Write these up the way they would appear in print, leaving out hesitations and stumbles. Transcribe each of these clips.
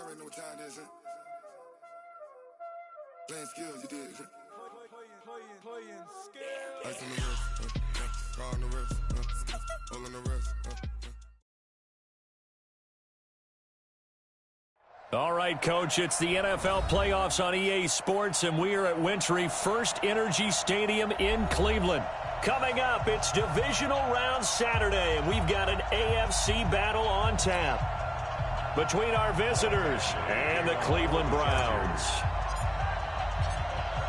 already know what time it is, huh? Playing skills, you did. Playing skills. Ice on the wrist, car on the wrist, all on the wrist, All right, Coach, it's the NFL playoffs on EA Sports, and we are at Wintry First Energy Stadium in Cleveland. Coming up, it's divisional round Saturday, and we've got an AFC battle on tap between our visitors and the Cleveland Browns.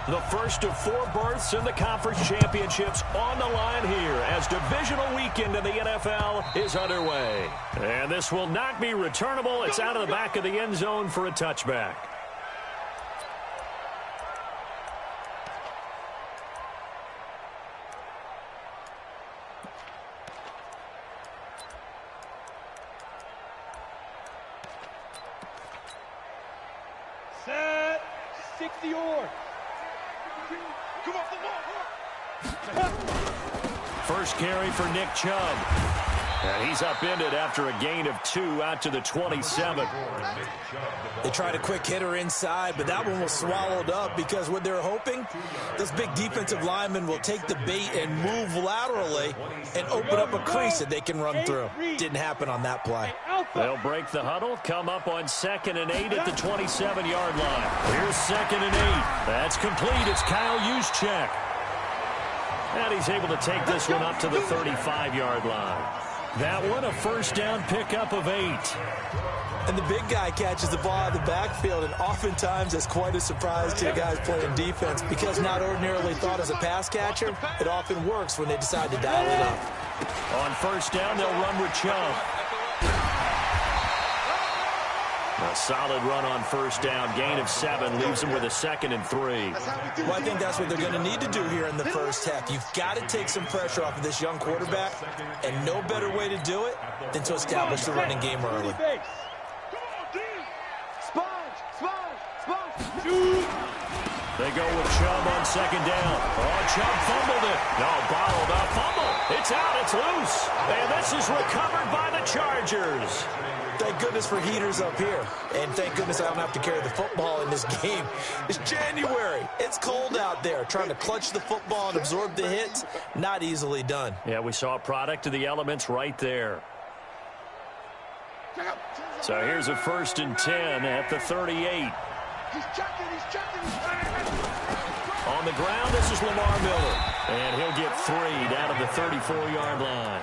The first of 4 berths in the conference championships on the line here as divisional weekend in the NFL is underway. And this will not be returnable. It's out of the back of the end zone for a touchback. Set. 60-yard. First carry for Nick Chubb. And he's upended after a gain of 2 out to the 27. They tried a quick hitter inside, but that one was swallowed up because what they're hoping, those big defensive linemen will take the bait and move laterally and open up a crease that they can run through. Didn't happen on that play. They'll break the huddle, come up on 2nd and 8 at the 27-yard line. Here's 2nd and 8. That's complete. It's Kyle Juszczyk. And he's able to take this one up to the 35-yard line. That one, a first down pickup of 8. And the big guy catches the ball out of the backfield, and oftentimes it's quite a surprise to the guys playing defense because not ordinarily thought as a pass catcher, it often works when they decide to dial it up. On first down, they'll run with Chubb. A solid run on first down. Gain of 7 leaves them with a 2nd and 3. Well, I think that's what they're going to need to do here in the first half. You've got to take some pressure off of this young quarterback, and no better way to do it than to establish the running game early. They go with Chubb on 2nd down. Oh, Chubb fumbled it. No, bottled up. Fumble. It's out. It's loose. And this is recovered by the Chargers. Thank goodness for heaters up here. And thank goodness I don't have to carry the football in this game. It's January. It's cold out there. Trying to clutch the football and absorb the hits, not easily done. Yeah, we saw a product of the elements right there. So here's a 1st and 10 at the 38. On the ground, this is Lamar Miller. And he'll get 3 down at the 34-yard line.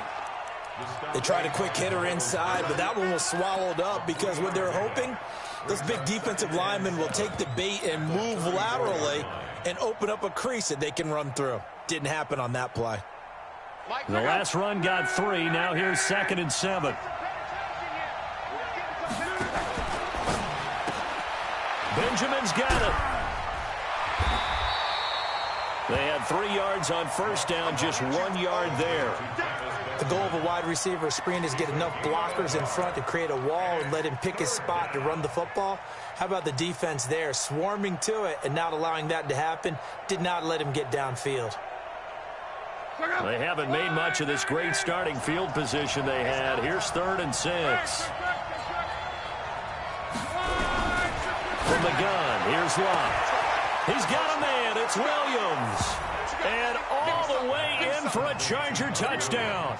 They tried a quick hitter inside, but that one was swallowed up because what they're hoping, those big defensive linemen will take the bait and move laterally and open up a crease that they can run through. Didn't happen on that play. The last run got 3. Now here's 2nd and 7. Benjamin's got it. They had 3 yards on first down, just 1 yard there. The goal of a wide receiver screen is get enough blockers in front to create a wall and let him pick his spot to run the football. How about the defense there, swarming to it and not allowing that to happen? Did not let him get downfield. They haven't made much of this great starting field position they had. Here's 3rd and 6. From the gun, here's Lott. He's got a man. It's Williams. And all the way in for a Charger touchdown.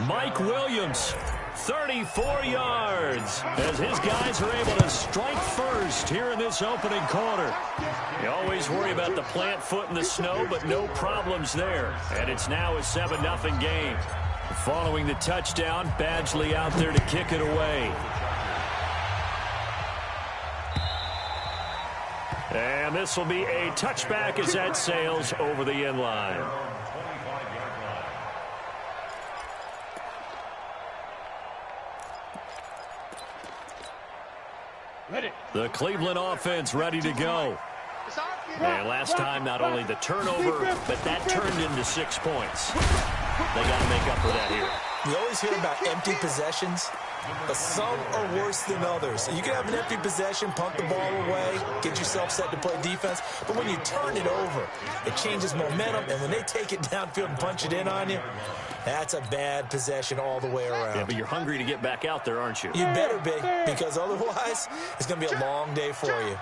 Mike Williams, 34 yards, as his guys are able to strike first here in this opening quarter. You always worry about the plant foot in the snow, but no problems there. And it's now a 7-0 game. Following the touchdown, Badgley out there to kick it away. And this will be a touchback as that sails over the end line. The Cleveland offense ready to go. And last time, not only the turnover, but that turned into 6 points. They got to make up for that here. You always hear about empty possessions, but some are worse than others. You can have an empty possession, punt the ball away, get yourself set to play defense, but when you turn it over, it changes momentum, and when they take it downfield and punch it in on you, That's a bad possession all the way around. Yeah, but you're hungry to get back out there, aren't you? You better be, because otherwise it's going to be a long day for you.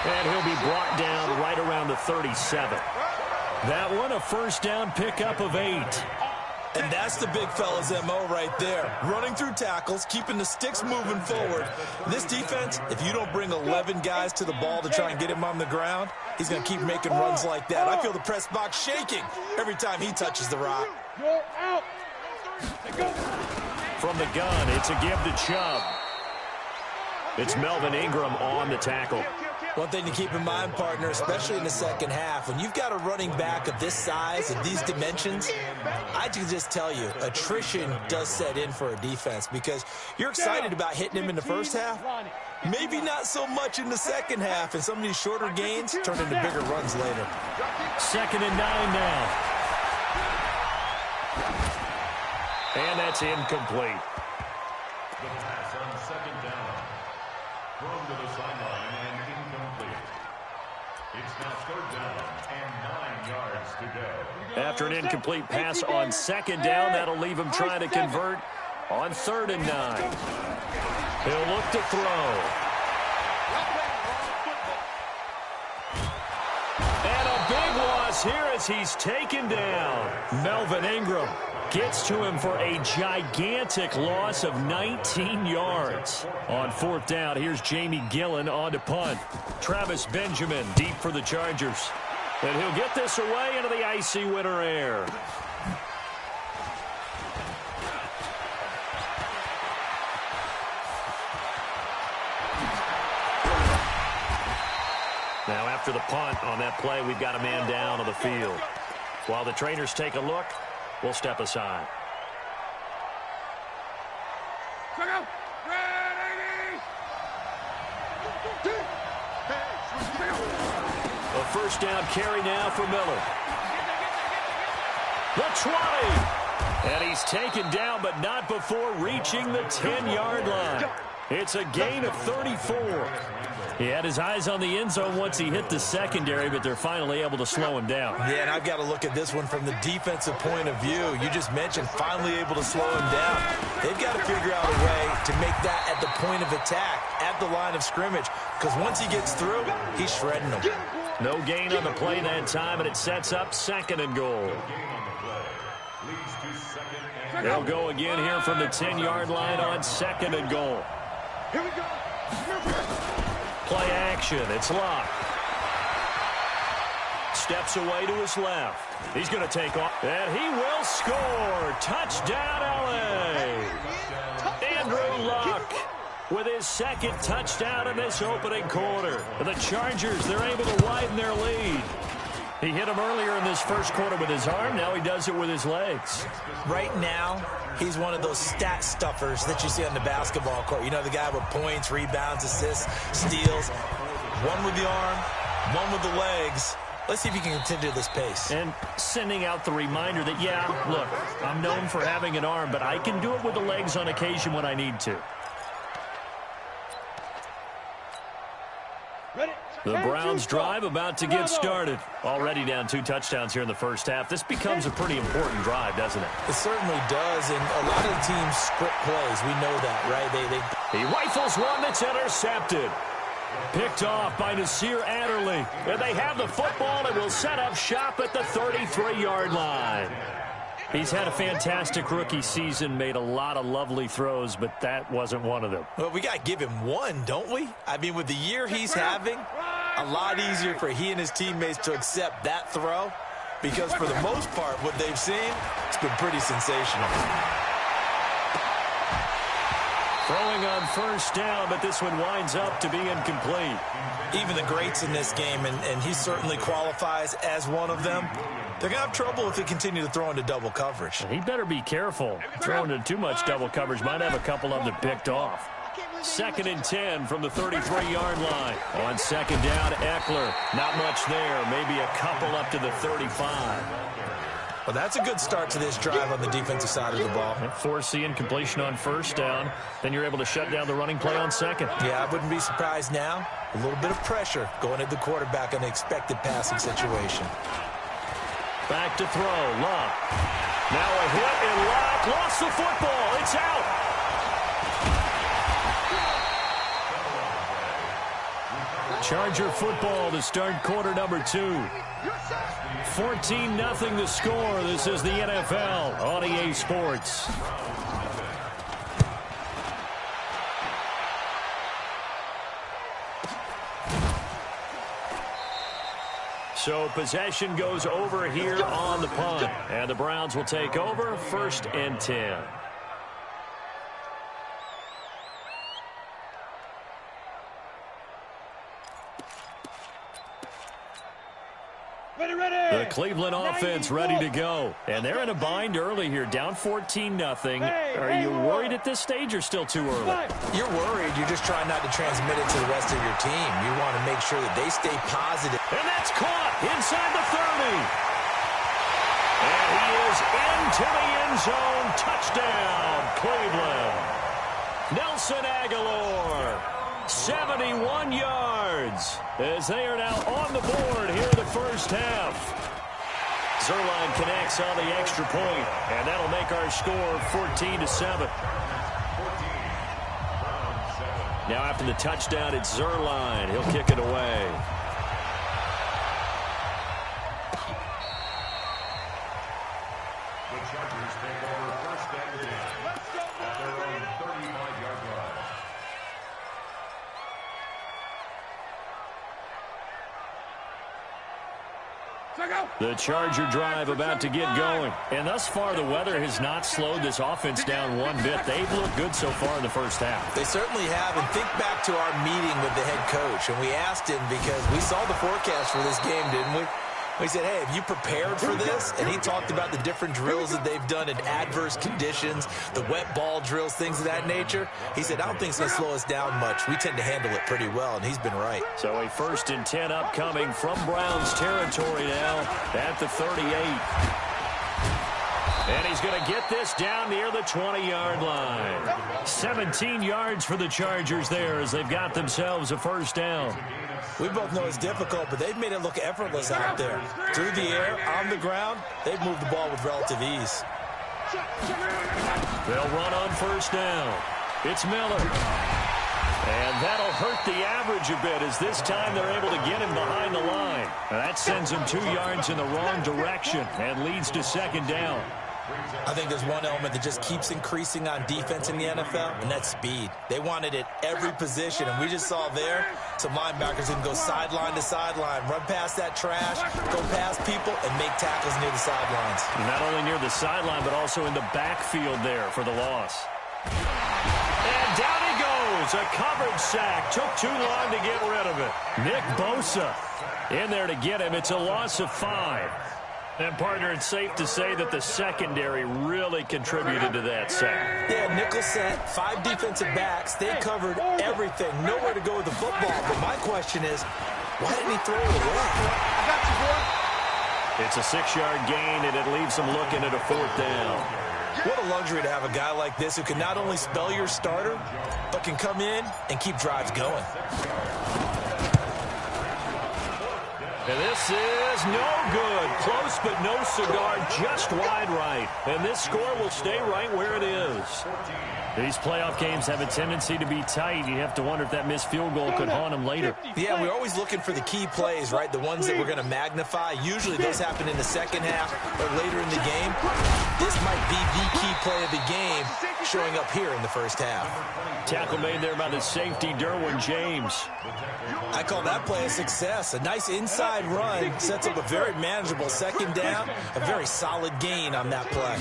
And he'll be brought down right around the 37. That one, a first down pickup of 8. And that's the big fella's MO right there. Running through tackles, keeping the sticks moving forward. This defense, if you don't bring 11 guys to the ball to try and get him on the ground, he's going to keep making runs like that. I feel the press box shaking every time he touches the rock. From the gun, it's a give to Chubb. It's Melvin Ingram on the tackle. One thing to keep in mind, partner, especially in the second half, when you've got a running back of this size and these dimensions, I can just tell you, attrition does set in for a defense because you're excited about hitting him in the first half. Maybe not so much in the second half, and some of these shorter gains turn into bigger runs later. 2nd and 9 now. And that's incomplete. The pass on 2nd down. Thrown to the sideline and incomplete. It's now 3rd down and 9 yards to go. After an incomplete pass on 2nd down, that'll leave him trying to convert on 3rd and 9. He'll look to throw. And a big loss here as he's taken down. Melvin Ingram gets to him for a gigantic loss of 19 yards. On 4th down, here's Jamie Gillen on to punt. Travis Benjamin deep for the Chargers. And he'll get this away into the icy winter air. Now after the punt on that play, we've got a man down on the field. While the trainers take a look, we'll step aside. A first down carry now for Miller. The 20. And he's taken down, but not before reaching the 10-yard line. It's a gain of 34. He had his eyes on the end zone once he hit the secondary, but they're finally able to slow him down. Yeah, and I've got to look at this one from the defensive point of view. You just mentioned finally able to slow him down. They've got to figure out a way to make that at the point of attack, at the line of scrimmage, because once he gets through, he's shredding them. No gain on the play that time, and it sets up 2nd and goal. They'll go again here from the 10-yard line on 2nd and goal. Here we go. Play action. It's locked. Steps away to his left. He's going to take off. And he will score. Touchdown, L.A. Andrew Luck with his 2nd touchdown in this opening quarter. The Chargers, they're able to widen their lead. He hit him earlier in this first quarter with his arm. Now he does it with his legs. Right now, he's one of those stat stuffers that you see on the basketball court. You know, the guy with points, rebounds, assists, steals. One with the arm, one with the legs. Let's see if he can continue this pace. And sending out the reminder that, yeah, look, I'm known for having an arm, but I can do it with the legs on occasion when I need to. The Browns drive about to get started. Already down 2 touchdowns here in the first half. This becomes a pretty important drive, doesn't it? It certainly does, and a lot of the teams script plays. We know that, right? He rifles one that's intercepted. Picked off by Nasir Adderley. And they have the football and will set up shop at the 33-yard line. He's had a fantastic rookie season, made a lot of lovely throws, but that wasn't one of them. Well, we got to give him one, don't we? I mean, with the year he's having, a lot easier for he and his teammates to accept that throw because for the most part, what they've seen, it's been pretty sensational. Throwing on first down, but this one winds up to be incomplete. Even the greats in this game, and he certainly qualifies as one of them, they're going to have trouble if they continue to throw into double coverage. He better be careful. Throwing into too much double coverage might have a couple of them picked off. 2nd and 10 from the 33-yard line. On 2nd down, Eckler. Not much there. Maybe a couple up to the 35. Well, that's a good start to this drive on the defensive side of the ball. Force the incompletion on first down. Then you're able to shut down the running play on 2nd. Yeah, I wouldn't be surprised now A little bit of pressure going at the quarterback in an expected passing situation. Back to throw. Love. Now a hit, and Love lost the football. It's out. Charger football to start quarter number 2. 14-0 the score. This is the NFL on EA Sports. So possession goes over here on the punt. And the Browns will take over 1st and 10. The Cleveland offense ready to go. And they're in a bind early here, down 14-0. Are you worried at this stage or still too early? You're worried. You're just trying not to transmit it to the rest of your team. You want to make sure that they stay positive. And that's caught inside the 30. And he is into the end zone. Touchdown, Cleveland. Nelson Aguilar, 71 yards, as they are now on the board here in the first half. Zuerlein connects on the extra point, and that'll make our score 14-7. Now after the touchdown, it's Zuerlein. He'll kick it away. The Chargers take over 1st and 10 at their own 35-yard line. The Charger drive about to get going. And thus far, the weather has not slowed this offense down one bit. They've looked good so far in the first half. They certainly have. And think back to our meeting with the head coach. And we asked him, because we saw the forecast for this game, didn't we? We said, hey, have you prepared for this? And he talked about the different drills that they've done in adverse conditions, the wet ball drills, things of that nature. He said, I don't think it's going to slow us down much. We tend to handle it pretty well, and he's been right. So a 1st and 10 upcoming from Browns territory now at the 38. And he's going to get this down near the 20-yard line. 17 yards for the Chargers there as they've got themselves a first down. We both know it's difficult, but they've made it look effortless out there. Through the air, on the ground, they've moved the ball with relative ease. They'll run on first down. It's Miller. And that'll hurt the average a bit as this time they're able to get him behind the line. And that sends him 2 yards in the wrong direction and leads to 2nd down. I think there's one element that just keeps increasing on defense in the NFL, and that's speed. They want it at every position, and we just saw there some linebackers can go sideline to sideline, run past that trash, go past people, and make tackles near the sidelines. Not only near the sideline, but also in the backfield there for the loss. And down he goes. A coverage sack. Took too long to get rid of it. Nick Bosa in there to get him. It's a loss of 5. And, partner, it's safe to say that the secondary really contributed to that sack. Yeah, nickel set, 5 defensive backs. They covered everything. Nowhere to go with the football. But my question is, why didn't he throw it away? It's a 6-yard gain, and it leaves them looking at a 4th down. What a luxury to have a guy like this who can not only spell your starter, but can come in and keep drives going. And this is no good. Close, but no cigar, just wide right. And this score will stay right where it is. These playoff games have a tendency to be tight. You have to wonder if that missed field goal could haunt them later. Yeah, we're always looking for the key plays, right? The ones that we're going to magnify. Usually those happen in the second half or later in the game. This might be the key play of the game showing up here in the first half. Tackle made there by the safety, Derwin James. I call that play a success. A nice inside run sets up a very manageable second down. A very solid gain on that play.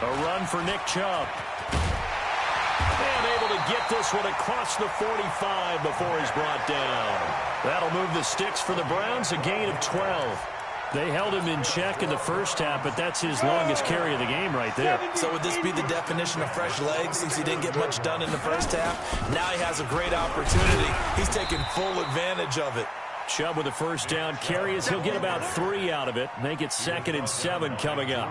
A run for Nick Chubb. And able to get this one across the 45 before he's brought down. That'll move the sticks for the Browns, a gain of 12. They held him in check in the first half, but that's his longest carry of the game right there. So would this be the definition of fresh legs since he didn't get much done in the first half? Now he has a great opportunity. He's taking full advantage of it. Chubb with a first down carry as he'll get about 3 out of it. Make it 2nd and 7 coming up.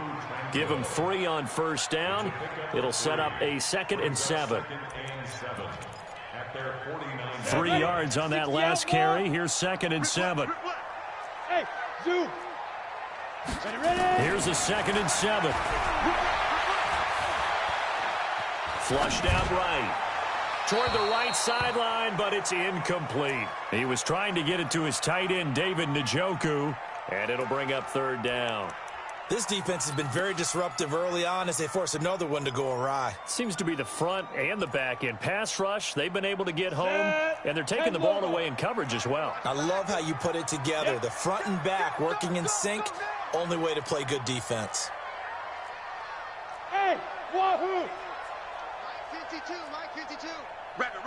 Give him 3 on first down. It'll set up a 2nd and 7. at their 49. 3 yards on that last carry. Here's 2nd and 7. Hey, zoom. Ready. Here's a 2nd and 7. Flushed out right. Toward the right sideline, but it's incomplete. He was trying to get it to his tight end, David Njoku, and it'll bring up 3rd down. This defense has been very disruptive early on as they force another one to go awry. Seems to be the front and the back end. Pass rush, they've been able to get home, and they're taking the ball away in coverage as well. I love how you put it together. The front and back working in sync, only way to play good defense. Hey, wahoo! Mike 52, Mike 52. Rabbit.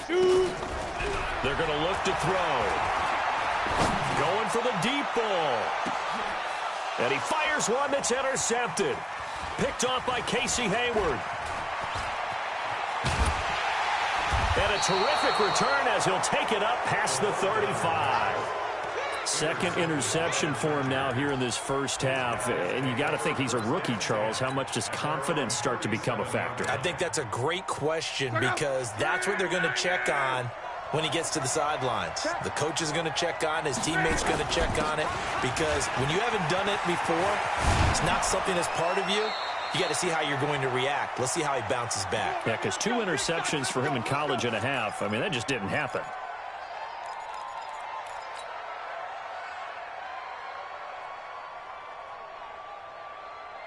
Shoot. They're going to look to throw. Going for the deep ball. And he fires one that's intercepted. Picked off by Casey Hayward. And a terrific return as he'll take it up past the 35. 2nd interception for him now here in this first half. And you got to think he's a rookie, Charles. How much does confidence start to become a factor? I think that's a great question because that's what they're going to check on when he gets to the sidelines. The coach is going to check on it. His teammates going to check on it because when you haven't done it before, it's not something that's part of you. You got to see how you're going to react. Let's see how he bounces back. Yeah, because 2 interceptions for him in college and a half. I mean, that just didn't happen.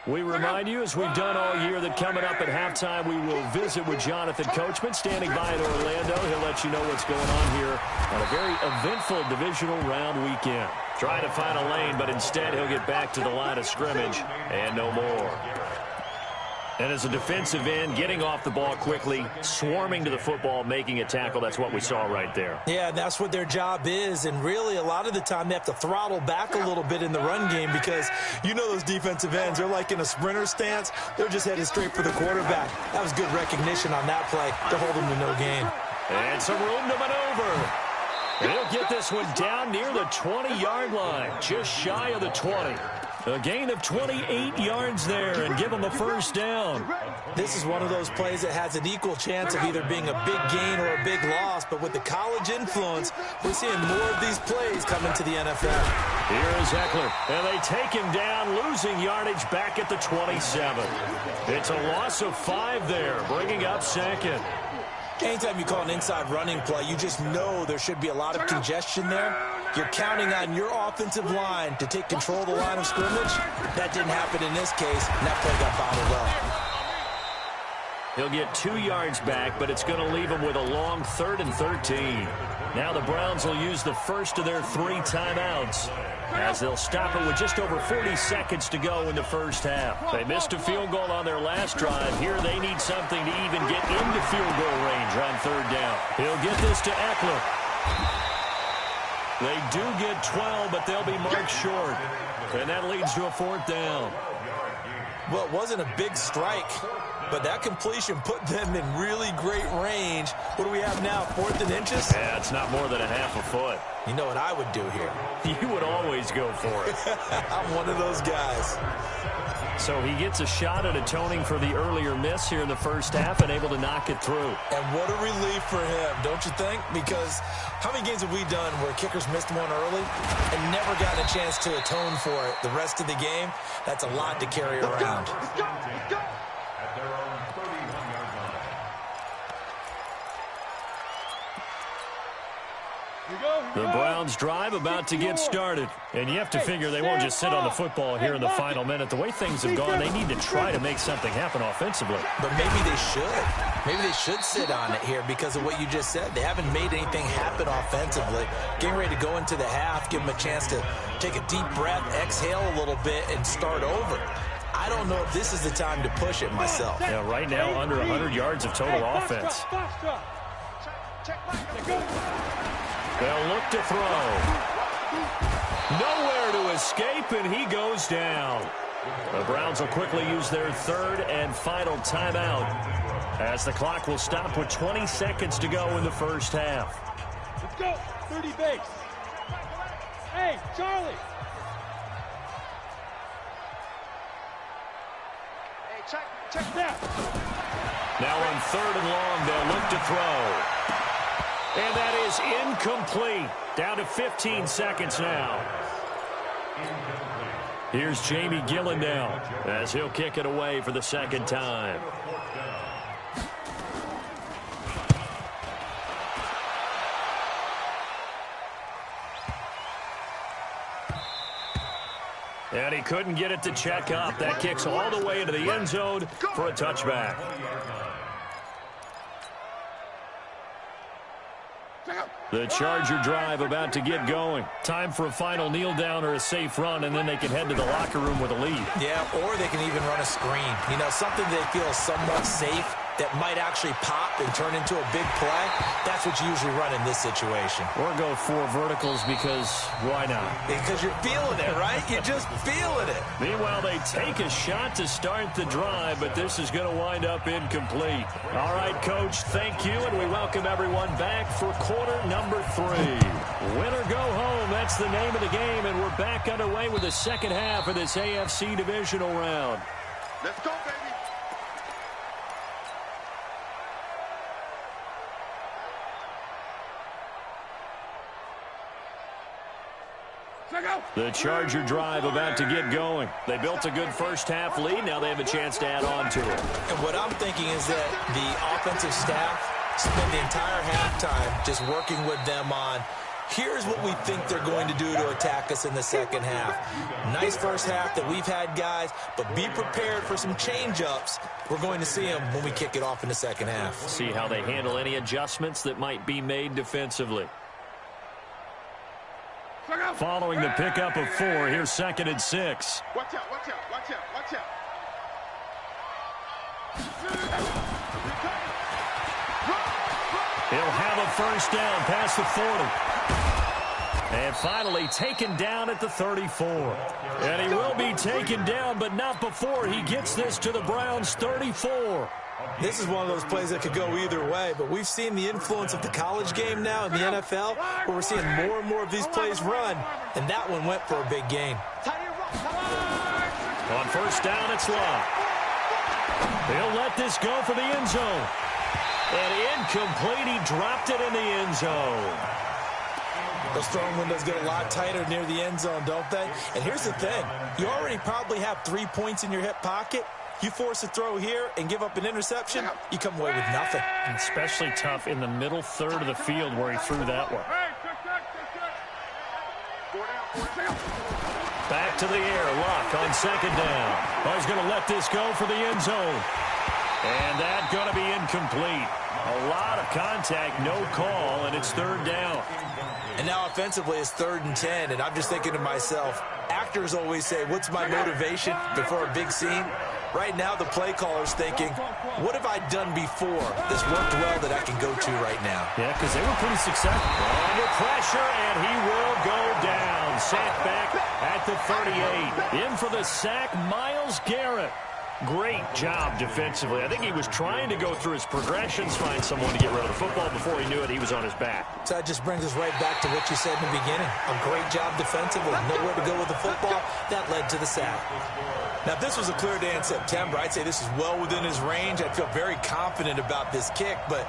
We remind you, as we've done all year, that coming up at halftime, we will visit with Jonathan Coachman, standing by in Orlando. He'll let you know what's going on here on a very eventful divisional round weekend. Trying to find a lane, but instead he'll get back to the line of scrimmage and no more. And as a defensive end, getting off the ball quickly, swarming to the football, making a tackle, that's what we saw right there. Yeah, that's what their job is, and really a lot of the time they have to throttle back a little bit in the run game because you know those defensive ends, they're like in a sprinter stance. They're just headed straight for the quarterback. That was good recognition on that play to hold them to no gain. And some room to maneuver. And he'll get this one down near the 20-yard line, just shy of the 20. A gain of 28 yards there and give them a first down. This is one of those plays that has an equal chance of either being a big gain or a big loss, but with the college influence, we're seeing more of these plays come into the NFL. Here is Eckler, and they take him down, losing yardage back at the 27. It's a loss of 5 there, bringing up 2nd. Anytime you call an inside running play, you just know there should be a lot of congestion there. You're counting on your offensive line to take control of the line of scrimmage. That didn't happen in this case, and that play got bottled up. He'll get 2 yards back, but it's going to leave him with a long 3rd and 13. Now the Browns will use the first of their 3 timeouts as they'll stop it with just over 40 seconds to go in the first half. They missed a field goal on their last drive. Here they need something to even get into field goal range on 3rd down. He'll get this to Eckler. They do get 12, but they'll be marked short. And that leads to a 4th down. Well, it wasn't a big strike, but that completion put them in really great range. What do we have now, 4th and inches? Yeah, it's not more than a half a foot. You know what I would do here? You would always go for it. I'm one of those guys. So he gets a shot at atoning for the earlier miss here in the first half and able to knock it through. And what a relief for him, don't you think? Because how many games have we done where kickers missed one early and never gotten a chance to atone for it the rest of the game? That's a lot to carry around. At their own 31-yard line. The Browns drive about to get started. And you have to figure they won't just sit on the football here in the final minute. The way things have gone, they need to try to make something happen offensively. But maybe they should. Maybe they should sit on it here because of what you just said. They haven't made anything happen offensively. Getting ready to go into the half, give them a chance to take a deep breath, exhale a little bit, and start over. I don't know if this is the time to push it myself. Yeah, right now under 100 yards of total offense. They'll look to throw. Nowhere to escape, and he goes down. The Browns will quickly use their 3rd and final timeout as the clock will stop with 20 seconds to go in the first half. Let's go. 30 base. Hey, Charlie. Hey, check that. Now on 3rd and long, they'll look to throw. And that is incomplete. Down to 15 seconds now. Here's Jamie Gillen now as he'll kick it away for the second time. And he couldn't get it to check up. That kicks all the way into the end zone for a touchback. The Charger drive about to get going. Time for a final kneel down or a safe run, and then they can head to the locker room with a lead. Yeah, or they can even run a screen. You know, something they feel somewhat safe that might actually pop and turn into a big play. That's what you usually run in this situation. Or go 4 verticals because why not? Because you're feeling it, right? You're just feeling it. Meanwhile, they take a shot to start the drive, but this is going to wind up incomplete. All right, Coach, thank you, and we welcome everyone back for quarter number 3. Win or go home, that's the name of the game, and we're back underway with the second half of this AFC divisional round. Let's go, baby. The Charger drive about to get going. They built a good first-half lead. Now they have a chance to add on to it. And what I'm thinking is that the offensive staff spend the entire halftime just working with them on, here's what we think they're going to do to attack us in the second half. Nice first half that we've had, guys, but be prepared for some change-ups. We're going to see them when we kick it off in the second half. See how they handle any adjustments that might be made defensively. Following the pickup of 4, here's 2nd and 6. Watch out, watch out, watch out, watch out. He'll have a first down past the 40. And finally taken down at the 34. And he will be taken down, but not before he gets this to the Browns' 34. This is one of those plays that could go either way, but we've seen the influence of the college game now in the NFL, where we're seeing more and more of these plays run, and that one went for a big gain. On first down, it's Love. He'll let this go for the end zone. And incomplete, he dropped it in the end zone. Those throwing windows get a lot tighter near the end zone, don't they? And here's the thing. You already probably have 3 points in your hip pocket. You force a throw here and give up an interception, you come away with nothing. And especially tough in the middle third of the field where he threw that one. Back to the air, Luck on second down. Oh, he's going to let this go for the end zone. And that's going to be incomplete. A lot of contact, no call, and it's 3rd down. And now offensively it's 3rd and 10, and I'm just thinking to myself, actors always say, what's my motivation before a big scene? Right now the play caller's thinking, what have I done before? This worked well that I can go to right now. Yeah, because they were pretty successful. Under pressure, and he will go down. Sacked back at the 38. In for the sack, Myles Garrett. Great job defensively. I think he was trying to go through his progressions, find someone to get rid of the football. Before he knew it, he was on his back. So that just brings us right back to what you said in the beginning. A great job defensively, nowhere to go with the football. That led to the sack. Now, if this was a clear day in September, I'd say this is well within his range. I feel very confident about this kick, but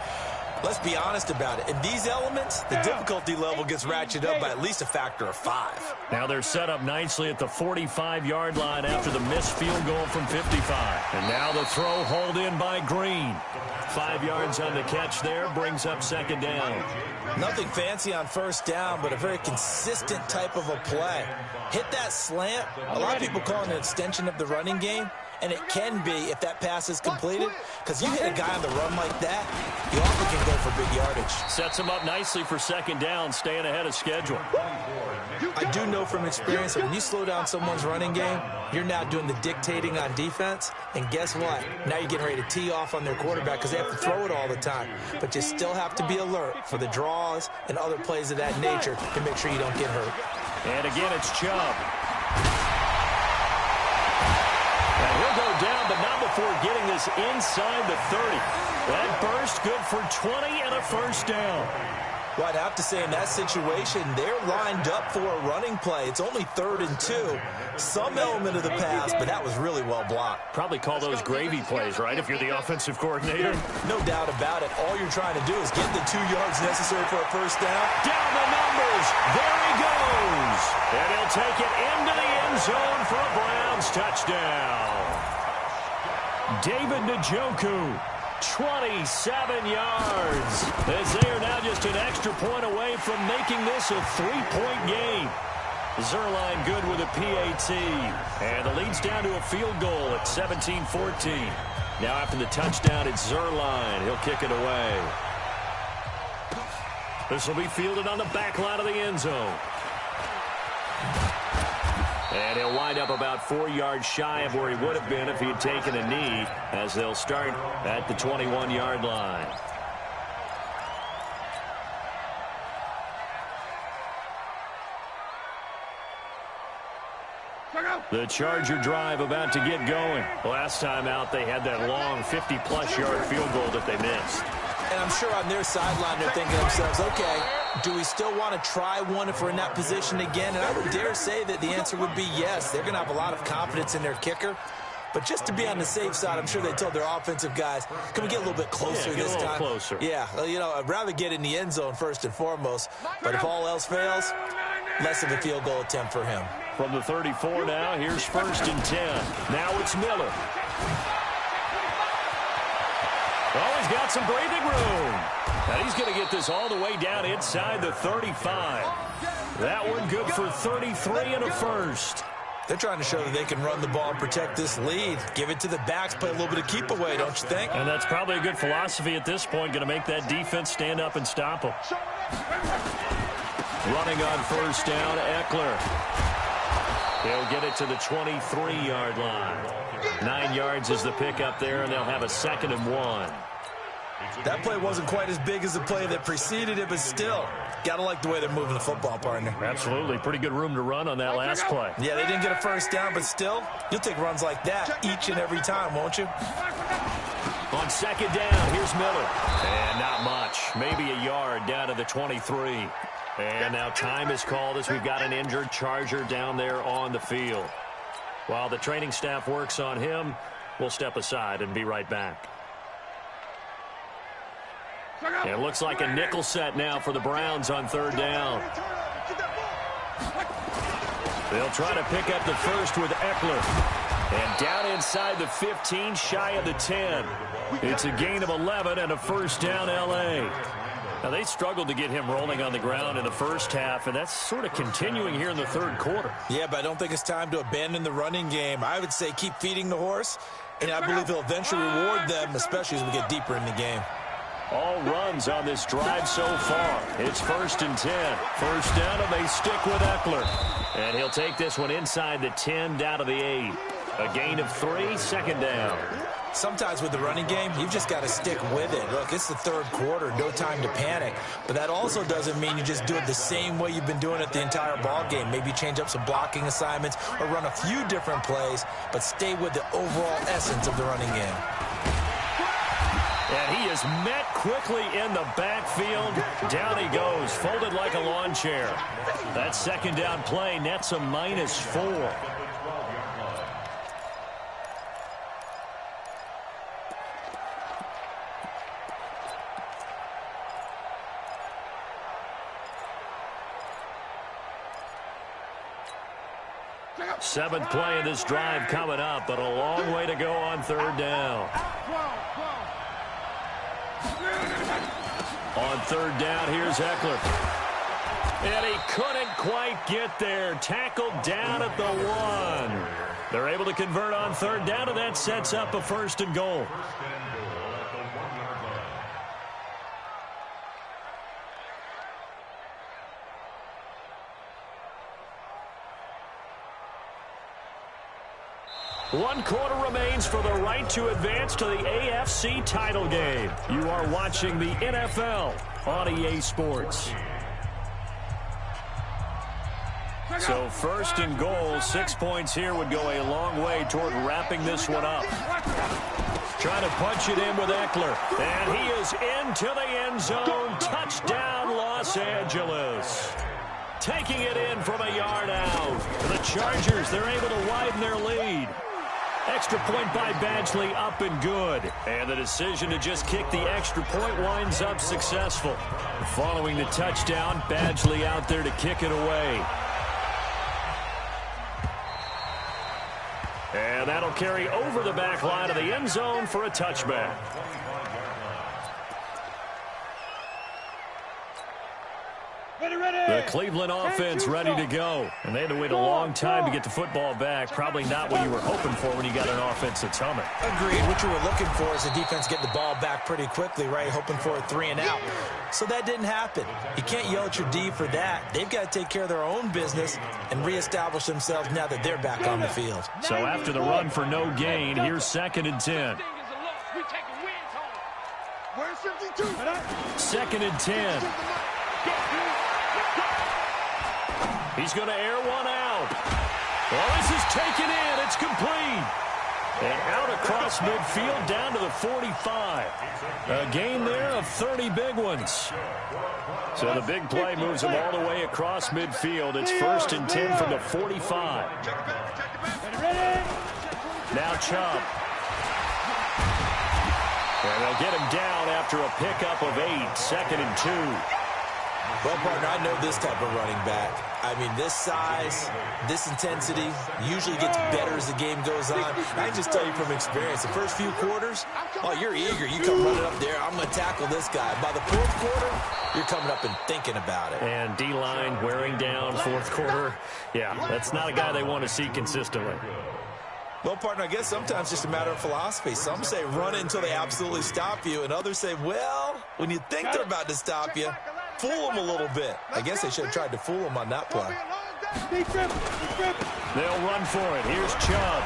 let's be honest about it. In these elements, the difficulty level gets ratcheted up by at least a factor of 5. Now they're set up nicely at the 45-yard line after the missed field goal from 55. And now the throw hauled in by Green. 5 yards on the catch there, brings up 2nd down. Nothing fancy on first down, but a very consistent type of a play. Hit that slant. A lot of people call it an extension of the running game. And it can be if that pass is completed, because you hit a guy on the run like that, you often can go for big yardage. Sets him up nicely for 2nd down, staying ahead of schedule. I do know from experience that when you slow down someone's running game, you're now doing the dictating on defense. And guess what? Now you're getting ready to tee off on their quarterback because they have to throw it all the time. But you still have to be alert for the draws and other plays of that nature to make sure you don't get hurt. And again, it's Chubb. And he'll go down, but not before getting this inside the 30. That burst good for 20 and a first down. Well, I'd have to say in that situation, they're lined up for a running play. It's only 3rd and 2. Some element of the pass, but that was really well blocked. Probably call those gravy plays, right, if you're the offensive coordinator? No doubt about it. All you're trying to do is get the 2 yards necessary for a first down. Down the numbers. There he goes. And he'll take it into the end zone for a Browns touchdown. David Njoku, 27 yards. As they are now just an extra point away from making this a 3-point game. Zuerlein good with a PAT. And the lead's down to a field goal at 17-14. Now after the touchdown, it's Zuerlein. He'll kick it away. This will be fielded on the back line of the end zone. And he'll wind up about 4 yards shy of where he would have been if he had taken a knee, as they'll start at the 21-yard line. The Charger drive about to get going. Last time out, they had that long 50-plus yard field goal that they missed. And I'm sure on their sideline they're thinking to themselves, okay, do we still want to try one if we're in that position again? And I would dare say that the answer would be yes. They're going to have a lot of confidence in their kicker. But just to be on the safe side, I'm sure they told their offensive guys, can we get a little bit closer this time? Closer. Yeah, you know, I'd rather get in the end zone first and foremost. But if all else fails, less of a field goal attempt for him. From the 34 now, here's 1st and 10. Now it's Miller. Oh, he's got some breathing room. And he's going to get this all the way down inside the 35. That one good for 33 and a first. They're trying to show that they can run the ball and protect this lead. Give it to the backs, play a little bit of keep away, don't you think? And that's probably a good philosophy at this point, going to make that defense stand up and stop them. Running on 1st down, Eckler. They'll get it to the 23-yard line. 9 yards is the pickup there, and they'll have a 2nd and 1. That play wasn't quite as big as the play that preceded it, but still, got to like the way they're moving the football, partner. Absolutely. Pretty good room to run on that last play. Yeah, they didn't get a first down, but still, you'll take runs like that each and every time, won't you? On 2nd down, here's Miller. And not much. Maybe a yard down to the 23. And now time is called as we've got an injured Charger down there on the field. While the training staff works on him, we'll step aside and be right back. It looks like a nickel set now for the Browns on 3rd down. They'll try to pick up the first with Eckler. And down inside the 15, shy of the 10. It's a gain of 11 and a 1st down, L.A. Now, they struggled to get him rolling on the ground in the first half, and that's sort of continuing here in the 3rd quarter. Yeah, but I don't think it's time to abandon the running game. I would say keep feeding the horse, and I believe he'll eventually reward them, especially as we get deeper in the game. All runs on this drive so far. It's 1st and 10. 1st down, and they stick with Eckler. And he'll take this one inside the 10 down to the 8. A gain of 3, 2nd down. Sometimes with the running game, you've just got to stick with it. Look, it's the 3rd quarter, no time to panic. But that also doesn't mean you just do it the same way you've been doing it the entire ball game. Maybe change up some blocking assignments or run a few different plays, but stay with the overall essence of the running game. And he is met quickly in the backfield. Down he goes, folded like a lawn chair. That 2nd down play nets a -4. Seventh play of this drive coming up, but a long way to go on 3rd down. On 3rd down, here's Eckler. And he couldn't quite get there. Tackled down at the 1. They're able to convert on 3rd down, and that sets up a 1st and goal. One quarter remains for the right to advance to the AFC title game. You are watching the NFL on EA Sports. So 1st and goal, 6 points here would go a long way toward wrapping this one up. Trying to punch it in with Eckler. And he is into the end zone. Touchdown, Los Angeles. Taking it in from a yard out. The Chargers, they're able to widen their lead. Extra point by Badgley, up and good. And the decision to just kick the extra point winds up successful. Following the touchdown, Badgley out there to kick it away. And that'll carry over the back line of the end zone for a touchback. The Cleveland offense ready to go. And they had to wait a long time to get the football back. Probably not what you were hoping for when you got an offense that's humming. Agreed. What you were looking for is the defense get the ball back pretty quickly, right? Hoping for a 3 and out. So that didn't happen. You can't yell at your D for that. They've got to take care of their own business and reestablish themselves now that they're back on the field. So after the run for no gain, here's 2nd and 10. Where's 52? 2nd and 10. He's going to air one out. Well, this is taken in. It's complete. And out across midfield down to the 45. A gain there of 30 big ones. So the big play moves him all the way across midfield. It's 1st and 10 from the 45. Now Chubb. And they'll get him down after a pickup of 8. 2nd and 2. Well, partner, I know this type of running back. I mean, this size, this intensity usually gets better as the game goes on. I can just tell you from experience, the first few quarters, oh, you're eager. You come running up there, I'm going to tackle this guy. By the 4th quarter, you're coming up and thinking about it. And D-line wearing down 4th quarter. Yeah, that's not a guy they want to see consistently. Well, partner, I guess sometimes it's just a matter of philosophy. Some say run it until they absolutely stop you, and others say, well, when you think they're about to stop you, fool them a little bit. I guess they should have tried to fool them on that play. They'll run for it. Here's Chubb.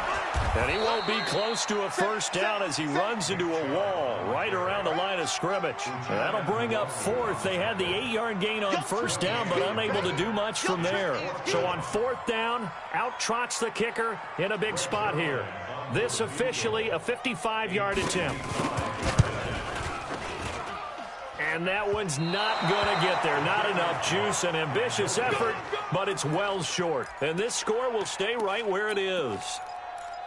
And he won't be close to a first down as he runs into a wall right around the line of scrimmage. And that'll bring up 4th. They had the 8-yard gain on first down, but unable to do much from there. So on 4th down, out trots the kicker in a big spot here. This officially a 55-yard attempt. And that one's not going to get there. Not enough juice. An ambitious effort, but it's well short. And this score will stay right where it is.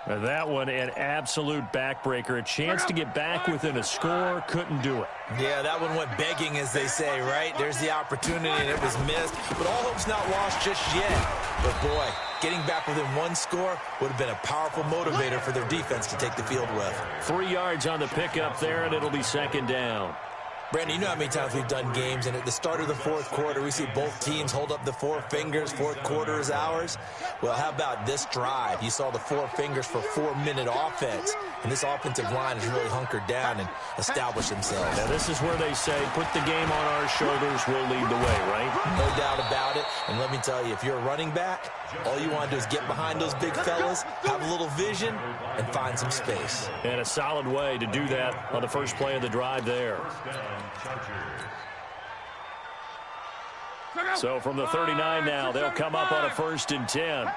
And that one, an absolute backbreaker. A chance to get back within a score. Couldn't do it. Yeah, that one went begging, as they say, right? There's the opportunity, and it was missed. But all hope's not lost just yet. But, boy, getting back within 1 score would have been a powerful motivator for their defense to take the field with. 3 yards on the pickup there, and it'll be 2nd down. Brandon, you know how many times we've done games, and at the start of the 4th quarter, we see both teams hold up the 4 fingers, 4th quarter is ours. Well, how about this drive? You saw the 4 fingers for 4-minute offense, and this offensive line has really hunkered down and established themselves. Now, this is where they say, put the game on our shoulders, we'll lead the way, right? No doubt about it, and let me tell you, if you're a running back, all you want to do is get behind those big fellas, have a little vision, and find some space. And a solid way to do that on the first play of the drive there. So from the 39 now, they'll come up on a 1st and 10.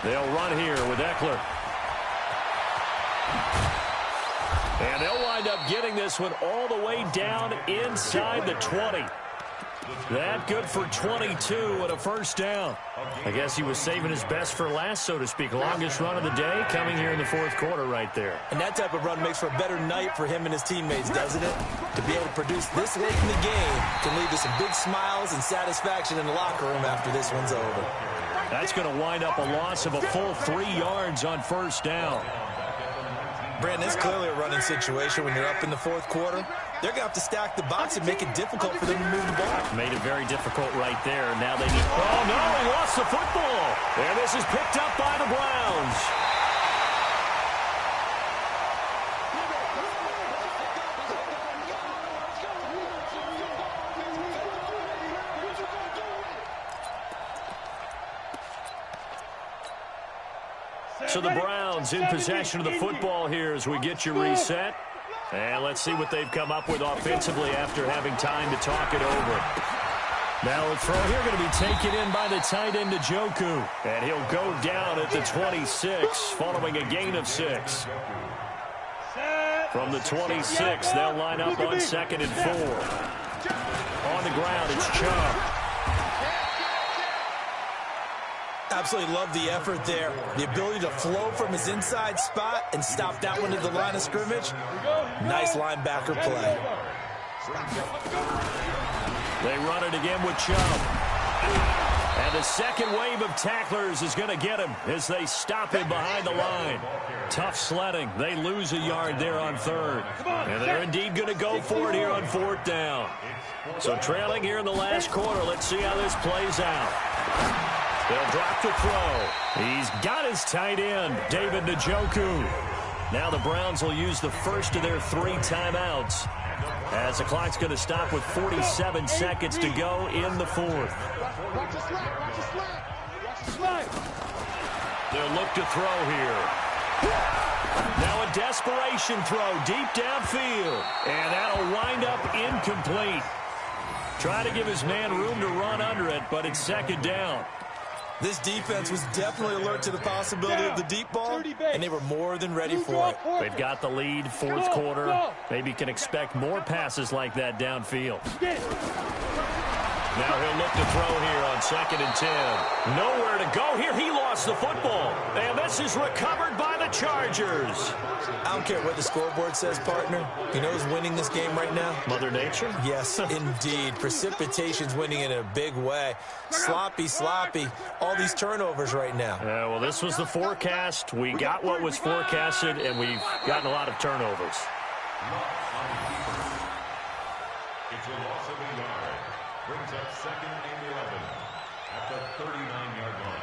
They'll run here with Eckler. And they'll wind up getting this one all the way down inside the 20. That good for 22 and a first down. I guess he was saving his best for last, so to speak. Longest run of the day coming here in the 4th quarter right there. And that type of run makes for a better night for him and his teammates, doesn't it? To be able to produce this late in the game can lead to some big smiles and satisfaction in the locker room after this one's over. That's going to wind up a loss of a full 3 yards on first down. Brandon, it's clearly a running situation when you're up in the 4th quarter. They're going to have to stack the box and make it difficult for them to move the ball. Made it very difficult right there. Now they need... Oh, no, he lost the football. And this is picked up by the Browns. So the Browns in possession of the football here as we get you reset. And let's see what they've come up with offensively after having time to talk it over. Now a throw here going to be taken in by the tight end Njoku. And he'll go down at the 26 following a gain of 6. From the 26, they'll line up on 2nd and 4. On the ground, it's Chubb. Absolutely love the effort there. The ability to flow from his inside spot and stop that one at the line of scrimmage. Nice linebacker play. They run it again with Chubb. And the second wave of tacklers is going to get him as they stop him behind the line. Tough sledding. They lose a yard there on 3rd. And they're indeed going to go for it here on 4th down. So trailing here in the last quarter. Let's see how this plays out. They'll drop the throw. He's got his tight end, David Njoku. Now the Browns will use the first of their 3 timeouts, as the clock's going to stop with 47 seconds to go in the 4th. They'll look to throw here. Now a desperation throw deep downfield. And that'll wind up incomplete. Try to give his man room to run under it, but it's 2nd down. This defense was definitely alert to the possibility of the deep ball, and they were more than ready for it. They've got the lead, 4th quarter. Maybe can expect more passes like that downfield. Now he'll look to throw here on 2nd and 10. Nowhere to go here. He lost the football. And this is recovered by the Chargers. I don't care what the scoreboard says, partner. You know who's winning this game right now? Mother Nature? Yes, indeed. Precipitation's winning in a big way. Sloppy. All these turnovers right now. Yeah, well, this was the forecast. We got what was forecasted, and we've gotten a lot of turnovers. It's a loss of a yard. Brings up 2nd and 11 at the 39-yard line.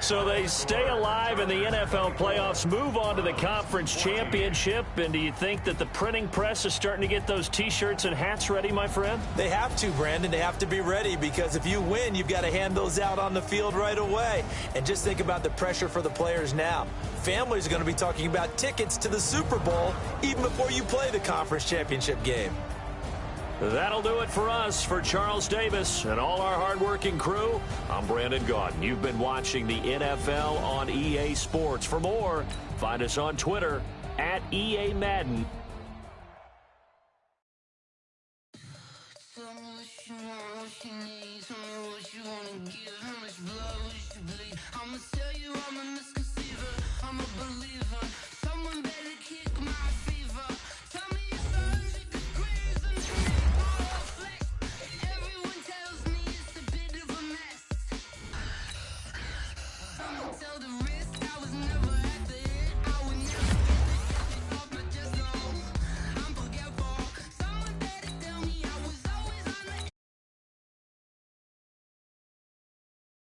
So they stay alive in the NFL playoffs, move on to the conference championship. And do you think that the printing press is starting to get those T-shirts and hats ready, my friend? They have to, Brandon. They have to be ready, because if you win, you've got to hand those out on the field right away. And just think about the pressure for the players now. Families are going to be talking about tickets to the Super Bowl even before you play the conference championship game. That'll do it for us. For Charles Davis and all our hardworking crew, I'm Brandon Gaudin. You've been watching the NFL on EA Sports. For more, find us on Twitter at EA Madden. I'ma tell you I'm a misconceiver, I'm a believer.